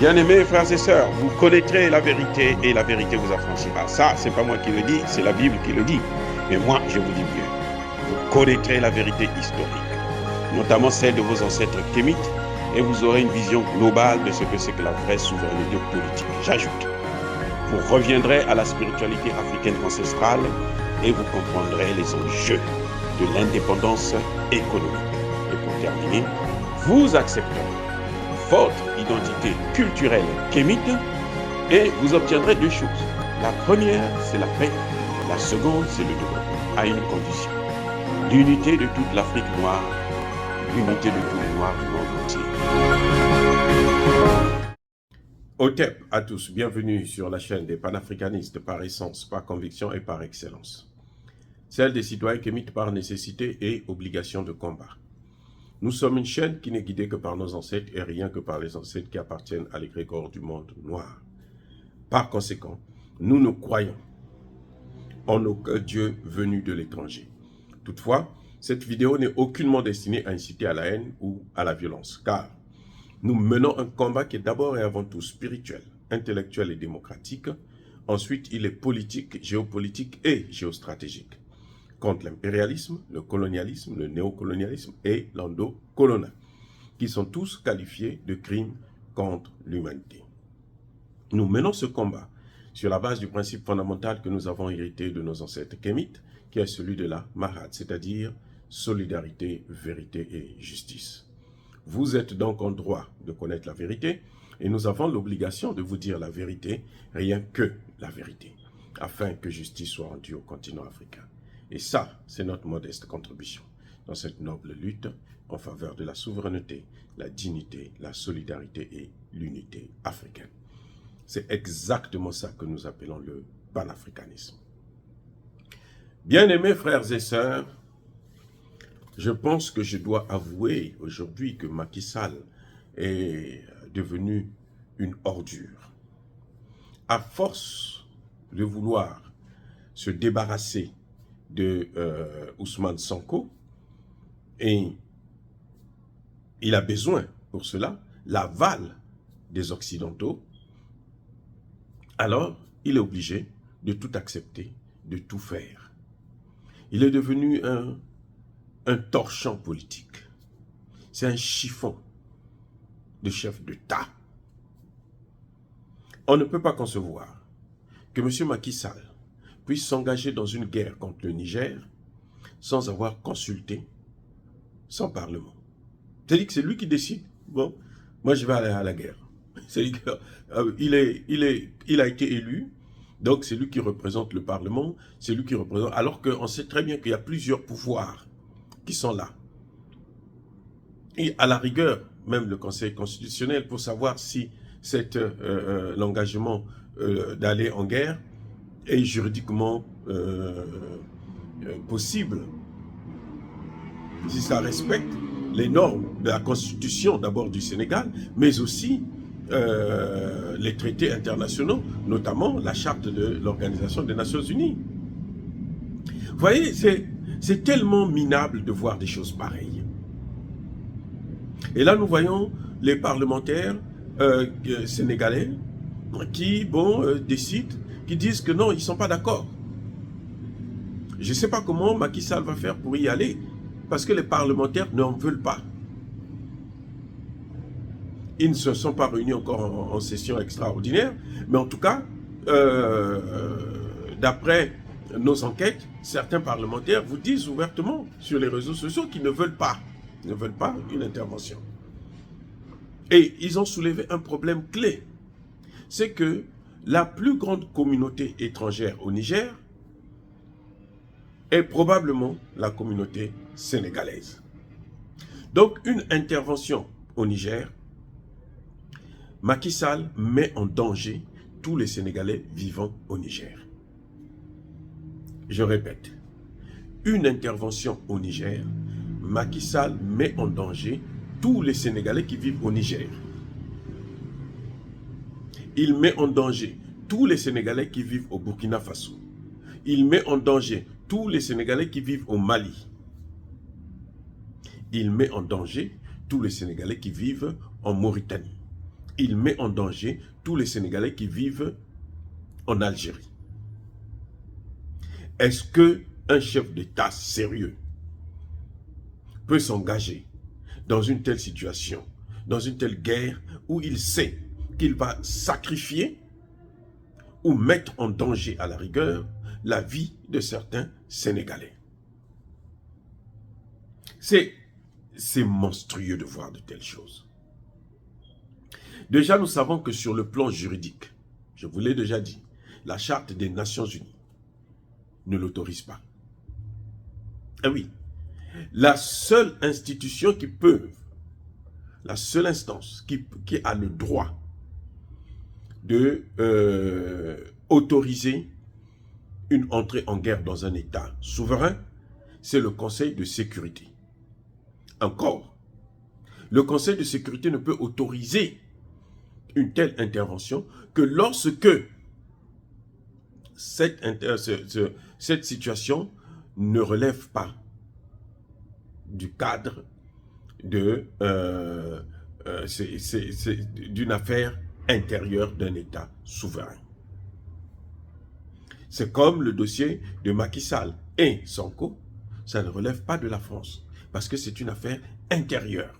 Bien-aimés frères et sœurs, vous connaîtrez la vérité et la vérité vous affranchira. Ça, c'est pas moi qui le dis, c'est la Bible qui le dit. Mais moi, je vous dis mieux. Vous connaîtrez la vérité historique, notamment celle de vos ancêtres kémites, et vous aurez une vision globale de ce que c'est que la vraie souveraineté politique. J'ajoute, vous reviendrez à la spiritualité africaine ancestrale et vous comprendrez les enjeux de l'indépendance économique. Et pour terminer, vous accepterez votre identité culturelle kémite et vous obtiendrez deux choses. La première, c'est la paix. La seconde, c'est le développement, à une condition. L'unité de toute l'Afrique noire, l'unité de tous les Noirs du monde entier. Otep à tous, bienvenue sur la chaîne des panafricanistes par essence, par conviction et par excellence. Celle des citoyens kémites par nécessité et obligation de combat. Nous sommes une chaîne qui n'est guidée que par nos ancêtres et rien que par les ancêtres qui appartiennent à l'égrégore du monde noir. Par conséquent, nous ne croyons en aucun Dieu venu de l'étranger. Toutefois, cette vidéo n'est aucunement destinée à inciter à la haine ou à la violence, car nous menons un combat qui est d'abord et avant tout spirituel, intellectuel et démocratique. Ensuite, il est politique, géopolitique et géostratégique. Contre l'impérialisme, le colonialisme, le néocolonialisme et l'endocolonial, qui sont tous qualifiés de crimes contre l'humanité. Nous menons ce combat sur la base du principe fondamental que nous avons hérité de nos ancêtres kémites, qui est celui de la Mahat, c'est-à-dire solidarité, vérité et justice. Vous êtes donc en droit de connaître la vérité, et nous avons l'obligation de vous dire la vérité, rien que la vérité, afin que justice soit rendue au continent africain. Et ça, c'est notre modeste contribution dans cette noble lutte en faveur de la souveraineté, la dignité, la solidarité et l'unité africaine. C'est exactement ça que nous appelons le panafricanisme. Bien-aimés frères et sœurs, je pense que je dois avouer aujourd'hui que Macky Sall est devenu une ordure. À force de vouloir se débarrasser de Ousmane Sonko, et il a besoin pour cela l'aval des Occidentaux, alors il est obligé de tout accepter, de tout faire. Il est devenu un torchon politique. C'est un chiffon de chef d'État. On ne peut pas concevoir que M. Macky Sall puisse s'engager dans une guerre contre le Niger sans avoir consulté son Parlement. C'est-à-dire que c'est lui qui décide. Bon, moi je vais aller à la guerre. C'est-à-dire qu'il a été élu, donc c'est lui qui représente le Parlement, c'est lui qui représente, alors qu'on sait très bien qu'il y a plusieurs pouvoirs qui sont là. Et à la rigueur, même le Conseil constitutionnel, pour savoir si l'engagement d'aller en guerre est juridiquement possible, si ça respecte les normes de la Constitution d'abord du Sénégal, mais aussi les traités internationaux, notamment la charte de l'Organisation des Nations Unies. Vous voyez, c'est tellement minable de voir des choses pareilles. Et là, nous voyons les parlementaires sénégalais qui, décident, qui disent que non, ils ne sont pas d'accord. Je ne sais pas comment Macky Sall va faire pour y aller, parce que les parlementaires n'en veulent pas. Ils ne se sont pas réunis encore en session extraordinaire, mais en tout cas, d'après nos enquêtes, certains parlementaires vous disent ouvertement sur les réseaux sociaux qu'ils ne veulent pas une intervention. Et ils ont soulevé un problème clé, c'est que la plus grande communauté étrangère au Niger est probablement la communauté sénégalaise. Donc une intervention au Niger, Macky Sall met en danger tous les Sénégalais vivant au Niger. Je répète, une intervention au Niger, Macky Sall met en danger tous les Sénégalais qui vivent au Niger. Il met en danger tous les Sénégalais qui vivent au Burkina Faso. Il met en danger tous les Sénégalais qui vivent au Mali. Il met en danger tous les Sénégalais qui vivent en Mauritanie. il met en danger tous les Sénégalais qui vivent en Algérie. Est-ce qu'un chef d'État sérieux peut s'engager dans une telle situation, dans une telle guerre où il sait qu'il va sacrifier ou mettre en danger à la rigueur la vie de certains Sénégalais? C'est monstrueux de voir de telles choses. Déjà, nous savons que sur le plan juridique, je vous l'ai déjà dit, la Charte des Nations Unies ne l'autorise pas. Ah oui, la seule institution qui peut, la seule instance qui a le droit de autoriser une entrée en guerre dans un État souverain, c'est le Conseil de sécurité. Encore, le Conseil de sécurité ne peut autoriser une telle intervention que lorsque cette situation ne relève pas du cadre d'une affaire intérieure d'un État souverain. C'est comme le dossier de Macky Sall et Sonko, ça ne relève pas de la France, parce que c'est une affaire intérieure.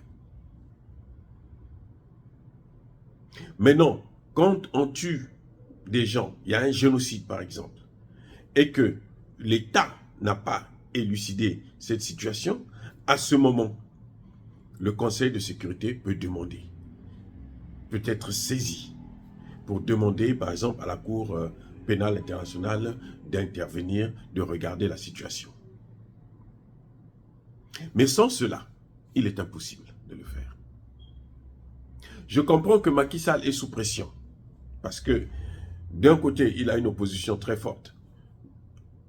Mais non, quand on tue des gens, il y a un génocide par exemple, et que l'État n'a pas élucidé cette situation, à ce moment, le Conseil de sécurité peut demander, peut être saisi pour demander par exemple à la Cour pénale internationale d'intervenir, de regarder la situation. Mais sans cela, il est impossible de le faire. Je comprends que Macky Sall est sous pression, parce que d'un côté, il a une opposition très forte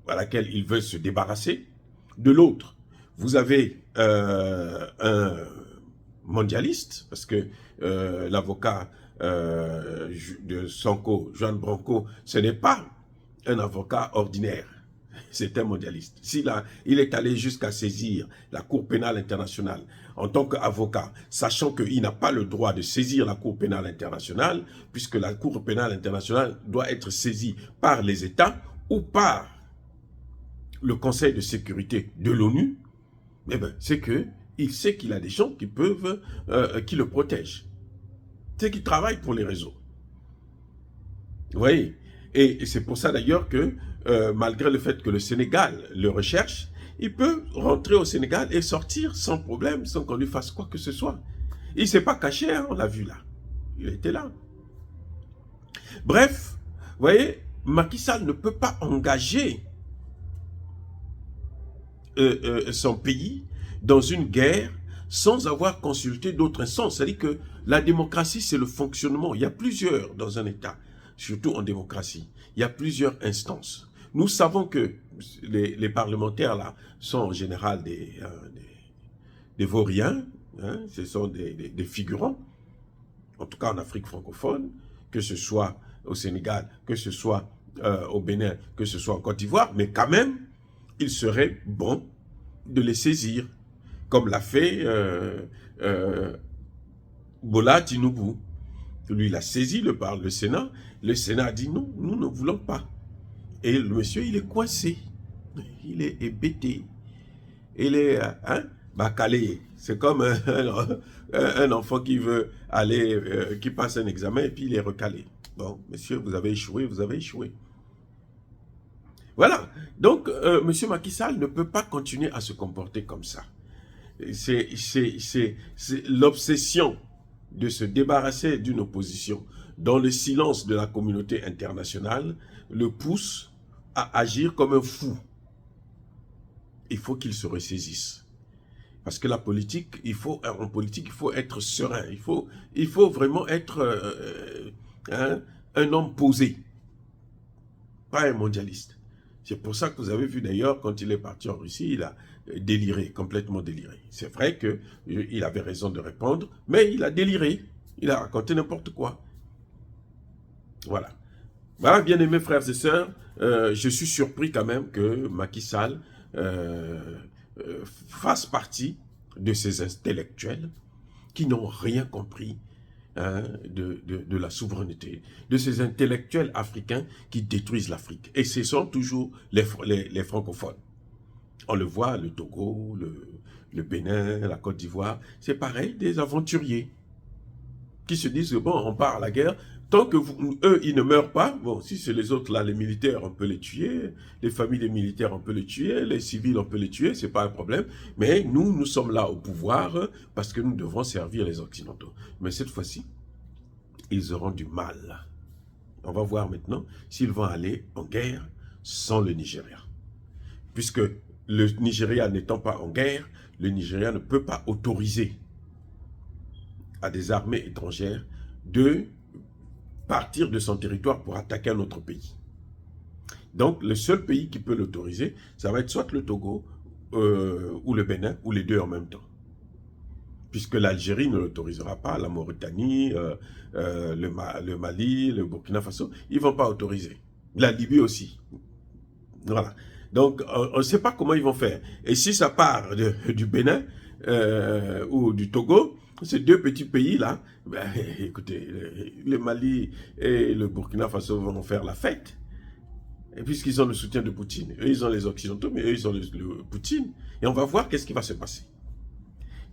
à laquelle il veut se débarrasser. De l'autre, vous avez un mondialiste, parce que l'avocat de Sonko, Juan Branco, ce n'est pas un avocat ordinaire, c'est un mondialiste. Il est allé jusqu'à saisir la Cour pénale internationale en tant qu'avocat, sachant qu'il n'a pas le droit de saisir la Cour pénale internationale, puisque la Cour pénale internationale doit être saisie par les États ou par le Conseil de sécurité de l'ONU, eh ben, c'est qu'il sait qu'il a des gens qui peuvent, qui le protègent. C'est qu'il travaille pour les réseaux. Vous voyez? Et c'est pour ça d'ailleurs que, malgré le fait que le Sénégal le recherche, il peut rentrer au Sénégal et sortir sans problème, sans qu'on lui fasse quoi que ce soit. Il ne s'est pas caché, hein, on l'a vu là. Il était là. Bref, vous voyez, Macky Sall ne peut pas engager son pays dans une guerre sans avoir consulté d'autres instances. C'est-à-dire que la démocratie, c'est le fonctionnement. Il y a plusieurs dans un État, surtout en démocratie. Il y a plusieurs instances. Nous savons que les parlementaires là sont en général des vauriens, hein, ce sont des figurants, en tout cas en Afrique francophone, que ce soit au Sénégal, que ce soit au Bénin, que ce soit en Côte d'Ivoire, mais quand même, il serait bon de les saisir, comme l'a fait Bola Tinubu. Lui, il a saisi le Sénat. Le Sénat a dit non, nous ne voulons pas. Et le monsieur, il est coincé. Il est hébété. Il est calé. C'est comme un enfant qui veut aller, qui passe un examen et puis il est recalé. Bon, monsieur, vous avez échoué, vous avez échoué. Voilà. Donc, M. Macky Sall ne peut pas continuer à se comporter comme ça. C'est l'obsession de se débarrasser d'une opposition dans le silence de la communauté internationale le pousse à agir comme un fou. Il faut qu'il se ressaisisse. Parce que la politique, en politique, il faut être serein. Il faut vraiment être un homme posé, pas un mondialiste. C'est pour ça que vous avez vu d'ailleurs, quand il est parti en Russie, il a déliré, complètement déliré. C'est vrai qu'il avait raison de répondre, mais il a déliré. Il a raconté n'importe quoi. Voilà. Voilà, bien aimés frères et sœurs, je suis surpris quand même que Macky Sall fasse partie de ces intellectuels qui n'ont rien compris hein, de la souveraineté, de ces intellectuels africains qui détruisent l'Afrique. Et ce sont toujours les francophones. On le voit, le Togo, le Bénin, la Côte d'Ivoire, c'est pareil, des aventuriers qui se disent, bon, on part à la guerre, tant que eux, ils ne meurent pas, bon, si c'est les autres là, les militaires, on peut les tuer, les familles des militaires, on peut les tuer, les civils, on peut les tuer, c'est pas un problème, mais nous sommes là au pouvoir parce que nous devons servir les Occidentaux. Mais cette fois-ci, ils auront du mal. On va voir maintenant s'ils vont aller en guerre sans le Nigeria. Puisque le Nigeria n'étant pas en guerre, le Nigeria ne peut pas autoriser à des armées étrangères de partir de son territoire pour attaquer un autre pays. Donc, le seul pays qui peut l'autoriser, ça va être soit le Togo ou le Bénin, ou les deux en même temps. Puisque l'Algérie ne l'autorisera pas, la Mauritanie, le Mali, le Burkina Faso, ils ne vont pas autoriser. La Libye aussi. Voilà. Donc, on ne sait pas comment ils vont faire. Et si ça part du Bénin ou du Togo, ces deux petits pays-là, ben, écoutez, le Mali et le Burkina Faso vont faire la fête. Et puisqu'ils ont le soutien de Poutine. Eux, ils ont les Occidentaux, mais eux, ils ont le Poutine. Et on va voir qu'est-ce qui va se passer.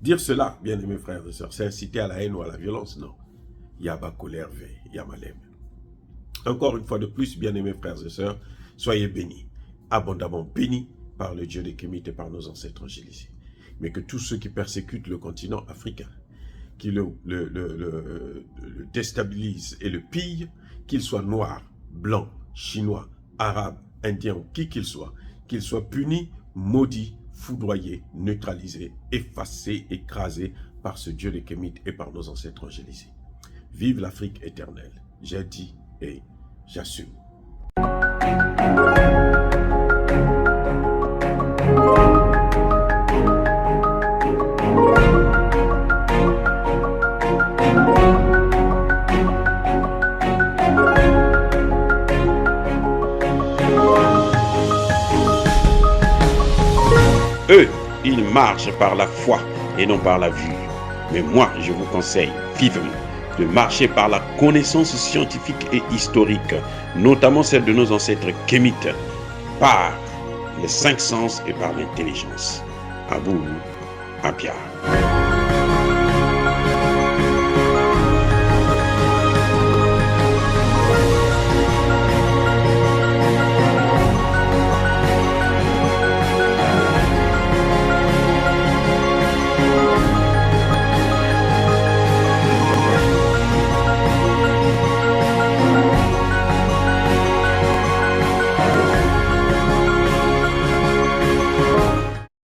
Dire cela, bien aimés frères et sœurs, c'est inciter à la haine ou à la violence, non. Yaba colère Yamalem. Encore une fois de plus, bien aimés frères et sœurs, soyez bénis, abondamment bénis par le Dieu des Kémites et par nos ancêtres angélisés. Mais que tous ceux qui persécutent le continent africain, qui le déstabilisent et le pillent, qu'ils soient noirs, blancs, chinois, arabes, indiens ou qui qu'ils soient punis, maudits, foudroyés, neutralisés, effacés, écrasés par ce Dieu des Kémites et par nos ancêtres angélisés. Vive l'Afrique éternelle. J'ai dit et j'assume. Eux, ils marchent par la foi et non par la vue. Mais moi, je vous conseille vivement de marcher par la connaissance scientifique et historique, notamment celle de nos ancêtres kémites, par les cinq sens et par l'intelligence. À vous, Abia.